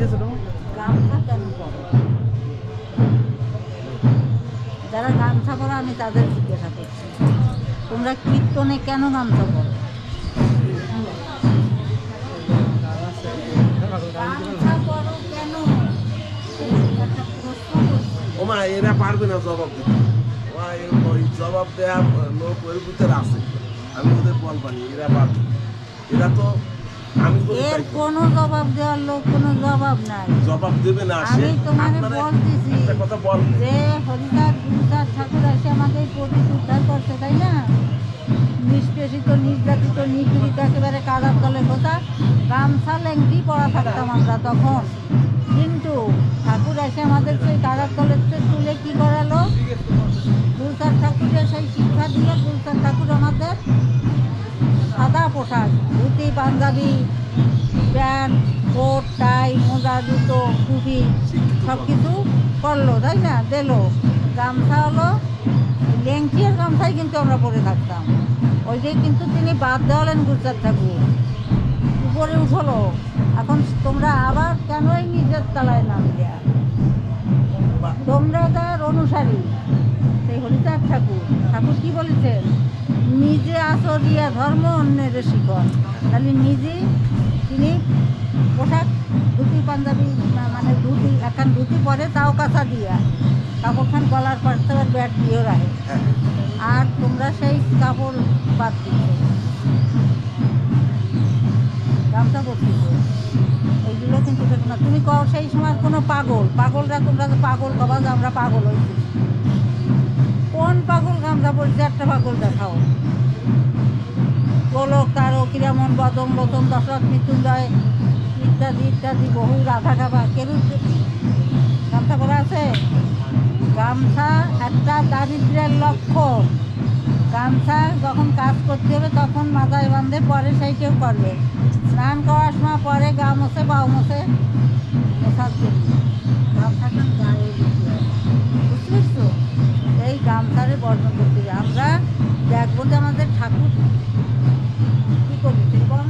গামছা কেন পরো? যারা গামছা পরো আমি তাদের জিজ্ঞাসা করছি, তোমরা কীর্তনে কেন গামছা পরো? গামছা পরো কেন? একটা প্রশ্ন করছি। ওমা এরা পারবে না জবাব দিতে। ওই জবাব দেওয়া লোক ওর ভিতরে আছে, আমি ওদের বলবানি এরা পারবে। এরা তো আমি এর কোনো জবাব দেওয়ার লোক কোনো জবাব নাই। জবাব দেবে না। আমি তোমাকে বলতেছি একটা কথা বলবে যে হরিদাস গুরুদাস ঠাকুর এসে আমাদের পবিত্র উদ্ধার করছে, তাই না? নিষ্পেষিত, নির্যাতিত, নিপীড়িত, একেবারে কাদার তলে খোঁজা গামছা লেংটি পরা থাকতাম আমরা তখন। কিন্তু ঠাকুর এসে আমাদের সেই কাদার তলে তুলে কী করালো? গুরুদাস ঠাকুরের সেই শিক্ষা দিয়ে গুরুদাস ঠাকুর আমাদের সাদা পোশাক, ধুতি, পাঞ্জাবি, প্যান্ট, কোট, টাই, মোজা, জুতো, টুপি সব কিছু করলো, তাই না? দিলো। গামছা হলো লেংটি আর গামছাই কিন্তু আমরা পরে থাকতাম। ওই যে কিন্তু তিনি বাদ দেওয়ালেন গুরুচাঁদ ঠাকুর, উপরে উঠলো। এখন তোমরা আবার কেনই নিজের তলায় নাম দেয়া? তোমরা তার অনুসারী সেই হরিচাঁদ ঠাকুর। ঠাকুর কি বলেছেন? নিজে আচরিয়া ধর্ম অন্যের শিখন। তাহলে নিজে তিনি পোশাক, ধুতি, পাঞ্জাবি, মানে ধুতি, একখান ধুতি পরে, তাও কাঁচা দিয়া, কাপড়খান গলার পাশে ব্যাট দিয়েও রাখে। আর তোমরা সেই কাপড় বাদ দিচ্ছ, গামছা পরছিস, এইগুলো কিন্তু ঠিক না। তুমি কও সেই সময় কোনো পাগলরা তোমরা যে পাগল কবা যে আমরা পাগল হয়েছি। কোন পাগল গামছা পরছে? একটা পাগল দেখাও। গোলক, তারক, কিরামন, বদন, লোচন, দশরথ, মৃত্যুঞ্জয় ইত্যাদি ইত্যাদি বহু রাধা খাবা কেউ গামছা পরা আছে? গামছা একটা দারিদ্র্যের লক্ষণ। গামছা যখন কাজ করতে হবে তখন মাথায় বাঁধে, পরে সেই কেউ করবে। স্নান করার সময় পরে গা মোছে, পাও মোছে, মোছার জন্য গামছাখান গায়ে দিতে হয়। বুঝতে পারছো? এই গামছারে বর্জন করতে হবে। আমরা দেখবো যে আমাদের ঠাকুর কী করেছে এবং